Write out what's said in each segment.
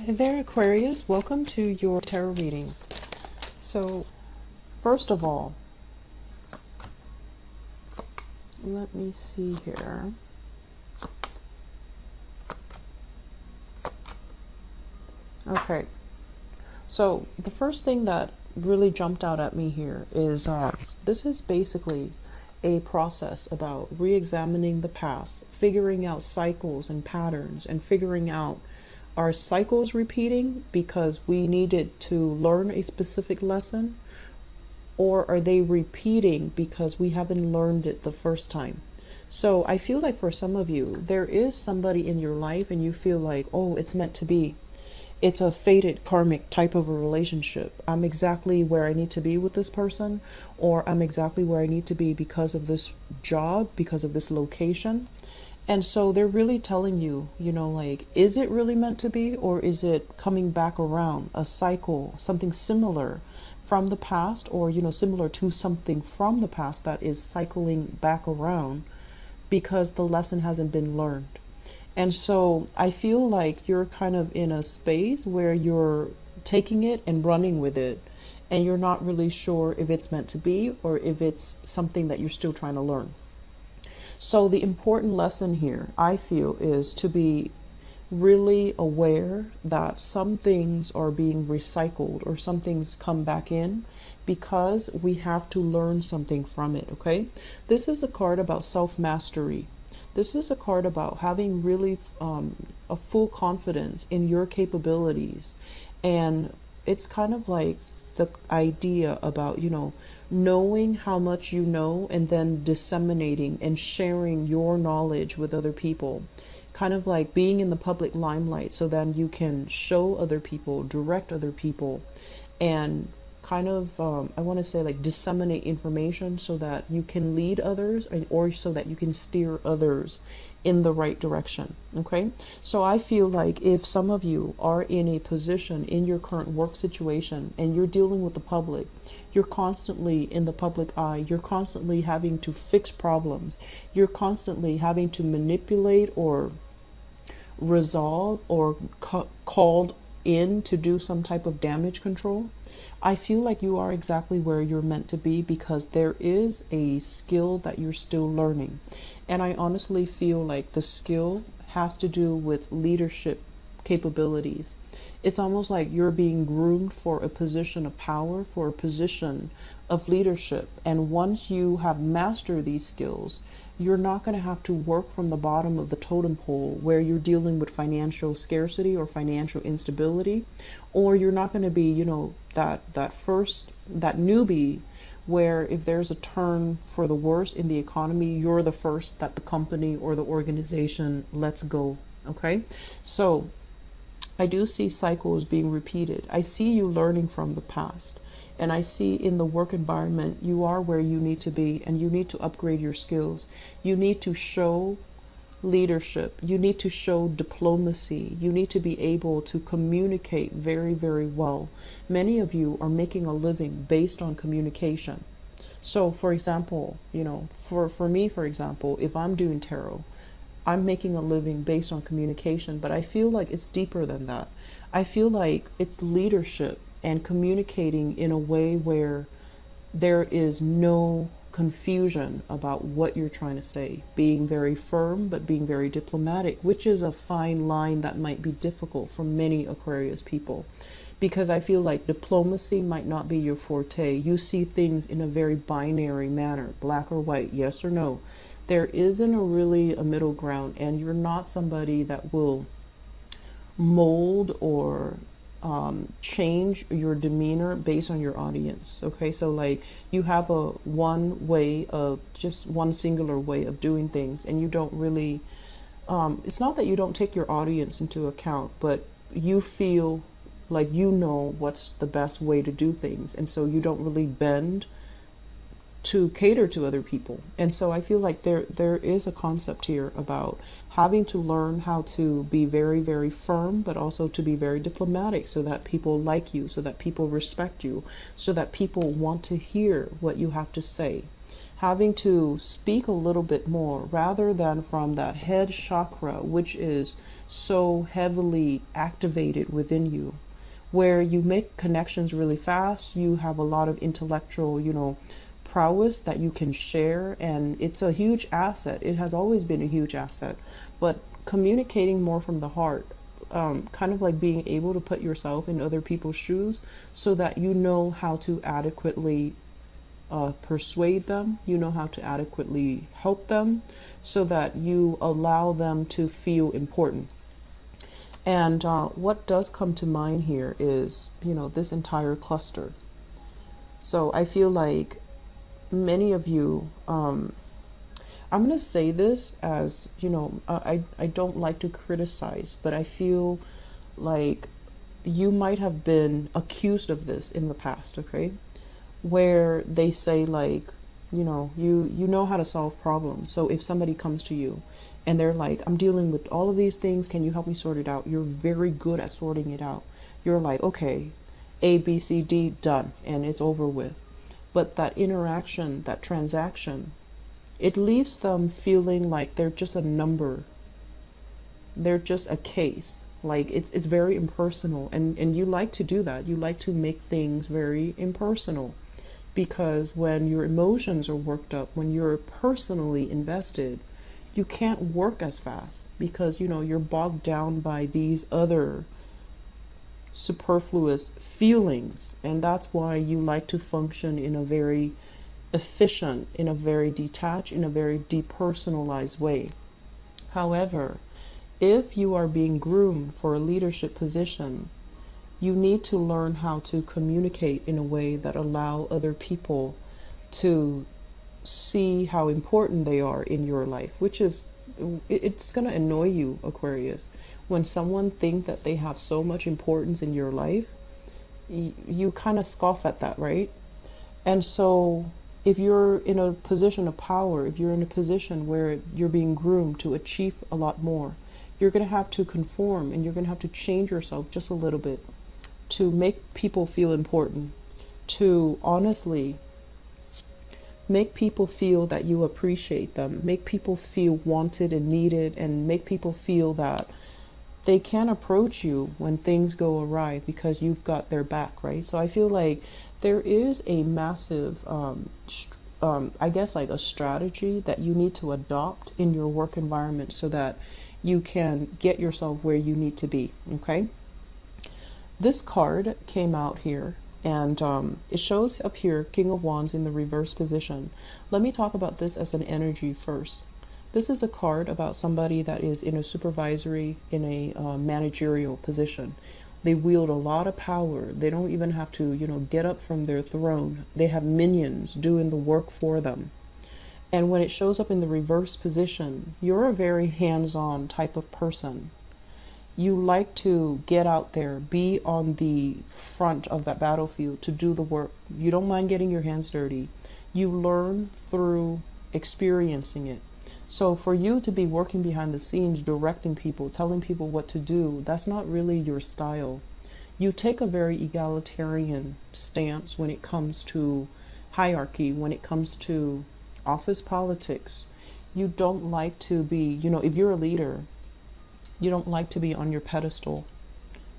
Hi there, Aquarius. Welcome to your tarot reading. So, first of all, let me see here. Okay, so the first thing that really jumped out at me here is this is basically a process about re-examining the past, figuring out cycles and patterns, and figuring out, are cycles repeating because we needed to learn a specific lesson, or are they repeating because we haven't learned it the first time? So I feel like for some of you, there is somebody in your life and you feel like, oh, it's meant to be. It's a fated karmic type of a relationship. I'm exactly where I need to be with this person, or I'm exactly where I need to be because of this job, because of this location. And so they're really telling you, like, is it really meant to be, or is it coming back around, a cycle, something similar from the past, or, similar to something from the past that is cycling back around because the lesson hasn't been learned. And so I feel like you're kind of in a space where you're taking it and running with it, and you're not really sure if it's meant to be or if it's something that you're still trying to learn. So the important lesson here, I feel, is to be really aware that some things are being recycled or some things come back in because we have to learn something from it, okay? This is a card about self-mastery. This is a card about having really a full confidence in your capabilities. And it's kind of like the idea about, knowing how much you know and then disseminating and sharing your knowledge with other people. Kind of like being in the public limelight so then you can show other people, direct other people, and kind of, I want to say, like, disseminate information so that you can lead others, or so that you can steer others in the right direction. Okay, so I feel like if some of you are in a position in your current work situation and you're dealing with the public, you're constantly in the public eye, you're constantly having to fix problems, you're constantly having to manipulate or resolve or called in to do some type of damage control, I feel like you are exactly where you're meant to be, because there is a skill that you're still learning. And I honestly feel like the skill has to do with leadership capabilities. It's almost like you're being groomed for a position of power, for a position of leadership. And once you have mastered these skills, you're not going to have to work from the bottom of the totem pole where you're dealing with financial scarcity or financial instability, or you're not going to be, that newbie where if there's a turn for the worse in the economy, you're the first that the company or the organization lets go. Okay, so I do see cycles being repeated. I see you learning from the past. And I see in the work environment, you are where you need to be, and you need to upgrade your skills. You need to show leadership. You need to show diplomacy. You need to be able to communicate very, very well. Many of you are making a living based on communication. So, for example, for me, for example, if I'm doing tarot, I'm making a living based on communication, but I feel like it's deeper than that. I feel like it's leadership and communicating in a way where there is no confusion about what you're trying to say. Being very firm, but being very diplomatic, which is a fine line that might be difficult for many Aquarius people. Because I feel like diplomacy might not be your forte. You see things in a very binary manner, black or white, yes or no. There isn't really a middle ground, and you're not somebody that will mold or change your demeanor based on your audience. Okay, so like you have a just one singular way of doing things, and you don't really it's not that you don't take your audience into account, but you feel like what's the best way to do things, and so you don't really bend to cater to other people. And so I feel like there is a concept here about having to learn how to be very, very firm, but also to be very diplomatic so that people like you, so that people respect you, so that people want to hear what you have to say. having to speak a little bit more rather than from that head chakra, which is so heavily activated within you, where you make connections really fast. You have a lot of intellectual, prowess that you can share, and it's a huge asset. It has always been a huge asset, but communicating more from the heart, kind of like being able to put yourself in other people's shoes so that you know how to adequately persuade them, you know how to adequately help them, so that you allow them to feel important. And what does come to mind here is, this entire cluster. So I feel like many of you, I'm going to say this as, I don't like to criticize, but I feel like you might have been accused of this in the past, okay? Where they say like, you know how to solve problems. So if somebody comes to you and they're like, I'm dealing with all of these things, can you help me sort it out? You're very good at sorting it out. You're like, okay, A, B, C, D, done, and it's over with. But that interaction, that transaction, it leaves them feeling like they're just a number. They're just a case. Like it's very impersonal, and you like to do that. You like to make things very impersonal, because when your emotions are worked up, when you're personally invested, you can't work as fast because you're bogged down by these other superfluous feelings. And that's why you like to function in a very efficient, in a very detached, in a very depersonalized way. However, if you are being groomed for a leadership position, you need to learn how to communicate in a way that allow other people to see how important they are in your life, which is, it's going to annoy you, Aquarius. When someone think that they have so much importance in your life, you kind of scoff at that, right? And so if you're in a position of power, if you're in a position where you're being groomed to achieve a lot more, you're going to have to conform, and you're going to have to change yourself just a little bit to make people feel important, to honestly make people feel that you appreciate them, make people feel wanted and needed, and make people feel that they can approach you when things go awry because you've got their back, right? So I feel like there is a massive, I guess like a strategy that you need to adopt in your work environment so that you can get yourself where you need to be, okay? This card came out here, and it shows up here King of Wands in the reverse position. Let me talk about this as an energy first. This is a card about somebody that is in a supervisory, in a managerial position. They wield a lot of power. They don't even have to, get up from their throne. They have minions doing the work for them. And when it shows up in the reverse position, you're a very hands-on type of person. You like to get out there, be on the front of that battlefield to do the work. You don't mind getting your hands dirty. You learn through experiencing it. So for you to be working behind the scenes, directing people, telling people what to do, that's not really your style. You take a very egalitarian stance when it comes to hierarchy, when it comes to office politics. You don't like to be, if you're a leader, you don't like to be on your pedestal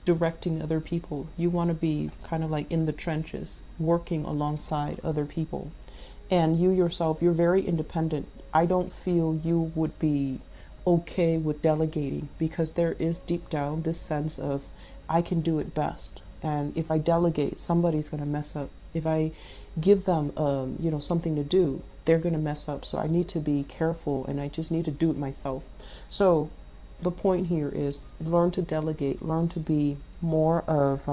directing other people. You want to be kind of like in the trenches, working alongside other people. And you yourself, you're very independent. I don't feel you would be okay with delegating, because there is deep down this sense of I can do it best. And if I delegate, somebody's going to mess up. If I give them, something to do, they're going to mess up. So I need to be careful, and I just need to do it myself. So the point here is learn to delegate, learn to be more of,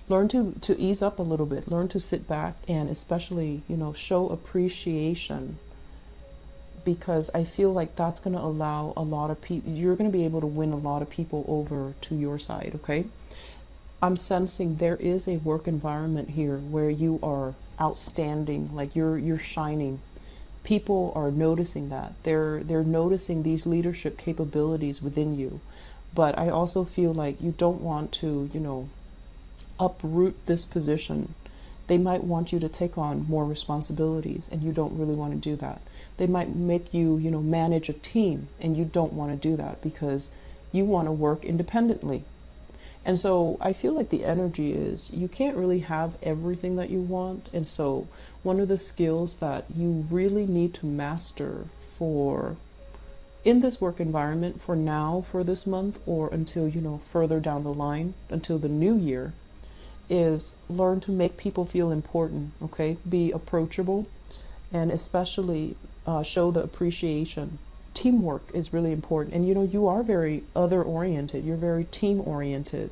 learn to ease up a little bit, learn to sit back, and especially, show appreciation, because I feel like that's going to allow a lot of people, you're going to be able to win a lot of people over to your side, okay? I'm sensing there is a work environment here where you are outstanding, like you're shining. People are noticing that. They're noticing these leadership capabilities within you. But I also feel like you don't want to, uproot this position They might want you to take on more responsibilities and you don't really want to do that. They might make you, manage a team and you don't want to do that because you want to work independently. And so I feel like the energy is you can't really have everything that you want. And so one of the skills that you really need to master for in this work environment for now, for this month, or until, further down the line, until the new year, is learn to make people feel important, okay? Be approachable, and especially show the appreciation. Teamwork is really important. And you are very other oriented, you're very team oriented.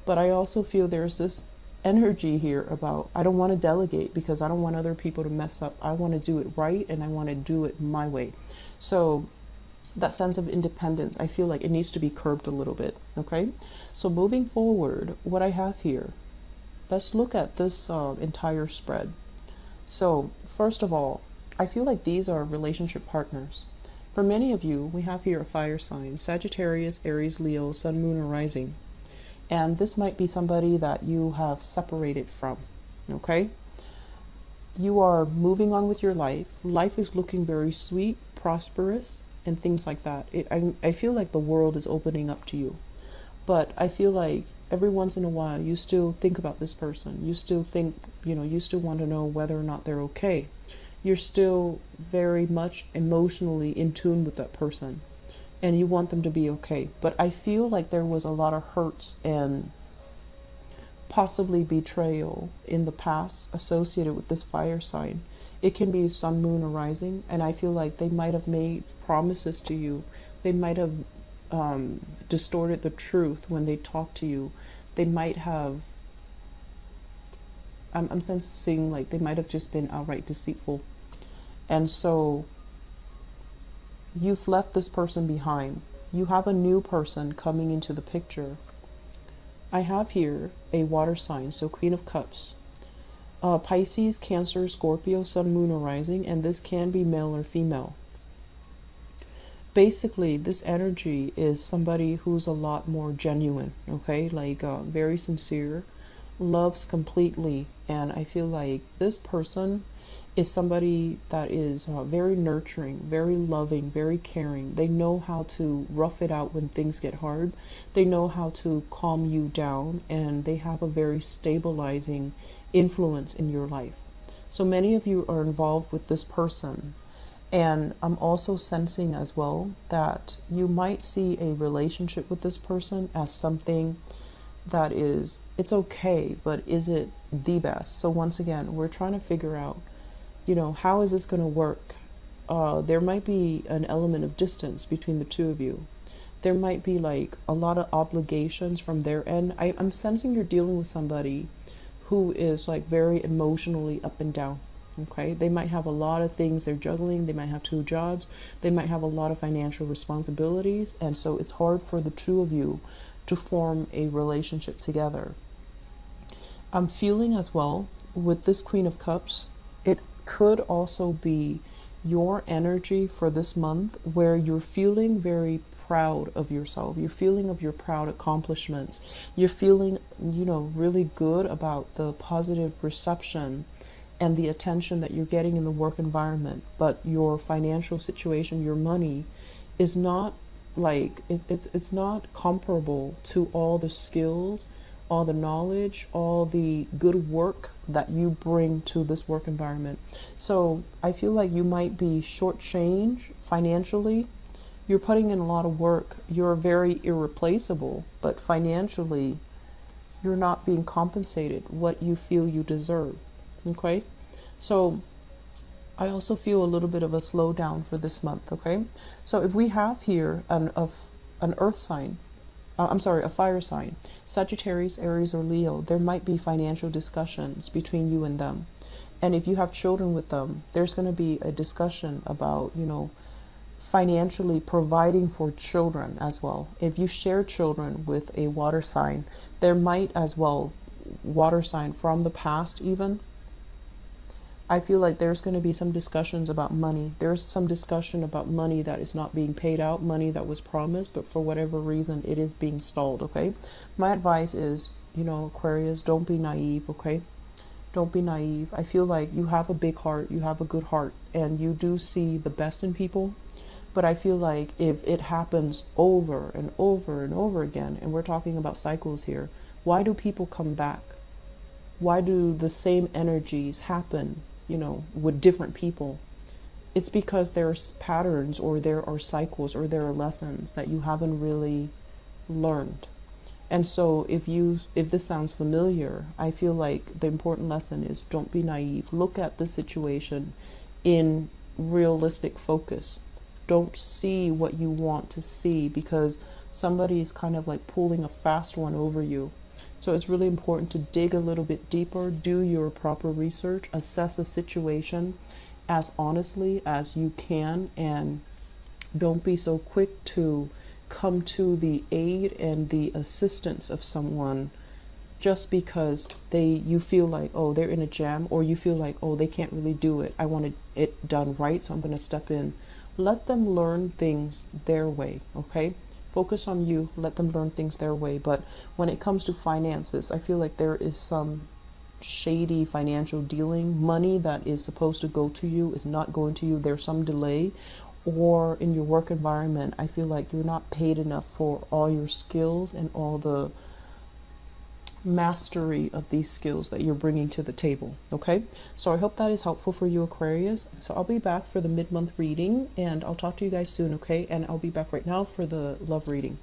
But I also feel there's this energy here about I don't want to delegate because I don't want other people to mess up. I want to do it right and I want to do it my way. So that sense of independence, I feel like it needs to be curbed a little bit, okay? So moving forward, what I have here, let's look at this entire spread. So first of all, I feel like these are relationship partners. For many of you, we have here a fire sign, Sagittarius, Aries, Leo, Sun, Moon, or Rising. And this might be somebody that you have separated from, okay? You are moving on with your life. Life is looking very sweet, prosperous, and things like that. I feel like the world is opening up to you. But I feel like every once in a while, you still think about this person. You still think, you still want to know whether or not they're okay. You're still very much emotionally in tune with that person. And you want them to be okay. But I feel like there was a lot of hurts and possibly betrayal in the past associated with this fire sign. It can be Sun, Moon, or Rising. And I feel like they might have made promises to you. They might have distorted the truth when they talk to you. They might have, I'm sensing like they might have just been outright deceitful. And so you've left this person behind. You have a new person coming into the picture. I have here a water sign, so Queen of Cups. Pisces, Cancer, Scorpio, Sun, Moon, or Rising, and this can be male or female. Basically, this energy is somebody who's a lot more genuine, okay? Like very sincere, loves completely, and I feel like this person is somebody that is very nurturing, very loving, very caring. They know how to rough it out when things get hard. They know how to calm you down, and they have a very stabilizing influence in your life. So many of you are involved with this person. And I'm also sensing as well that you might see a relationship with this person as something that is, it's okay, but is it the best? So once again, we're trying to figure out, how is this going to work? There might be an element of distance between the two of you. There might be like a lot of obligations from their end. I'm sensing you're dealing with somebody who is like very emotionally up and down. Okay, they might have a lot of things they're juggling. They might have 2 jobs. They might have a lot of financial responsibilities. And so it's hard for the two of you to form a relationship together. I'm feeling as well with this Queen of Cups, it could also be your energy for this month where you're feeling very proud of yourself. You're feeling of your proud accomplishments. You're feeling, really good about the positive reception and the attention that you're getting in the work environment, but your financial situation, your money, is not like it's not comparable to all the skills, all the knowledge, all the good work that you bring to this work environment. So I feel like you might be shortchanged financially. You're putting in a lot of work. You're very irreplaceable, but financially, you're not being compensated what you feel you deserve. Okay, so I also feel a little bit of a slowdown for this month. Okay, so if we have here an earth sign, a fire sign, Sagittarius, Aries, or Leo, there might be financial discussions between you and them. And if you have children with them, there's going to be a discussion about, financially providing for children as well. If you share children with a water sign, there might as well, water sign from the past even, I feel like there's going to be some discussions about money. There's some discussion about money that is not being paid out, money that was promised, but for whatever reason, it is being stalled, okay? My advice is, Aquarius, don't be naive, okay? Don't be naive. I feel like you have a big heart, you have a good heart, and you do see the best in people. But I feel like if it happens over and over and over again, and we're talking about cycles here, why do people come back? Why do the same energies happen, you know, with different people? It's because there's patterns, or there are cycles, or there are lessons that you haven't really learned. And so if this sounds familiar, I feel like the important lesson is don't be naive. Look at the situation in realistic focus. Don't see what you want to see, because somebody is kind of like pulling a fast one over you. So it's really important to dig a little bit deeper, do your proper research, assess a situation as honestly as you can, and don't be so quick to come to the aid and the assistance of someone just because you feel like, oh, they're in a jam, or you feel like, oh, they can't really do it. I wanted it done right, so I'm going to step in. Let them learn things their way, okay? Focus on you, let them learn things their way. But when it comes to finances, I feel like there is some shady financial dealing. Money that is supposed to go to you is not going to you. There's some delay. Or in your work environment, I feel like you're not paid enough for all your skills and all the mastery of these skills that you're bringing to the table. Okay, so I hope that is helpful for you, Aquarius. So I'll be back for the mid-month reading, and I'll talk to you guys soon. Okay, and I'll be back right now for the love reading.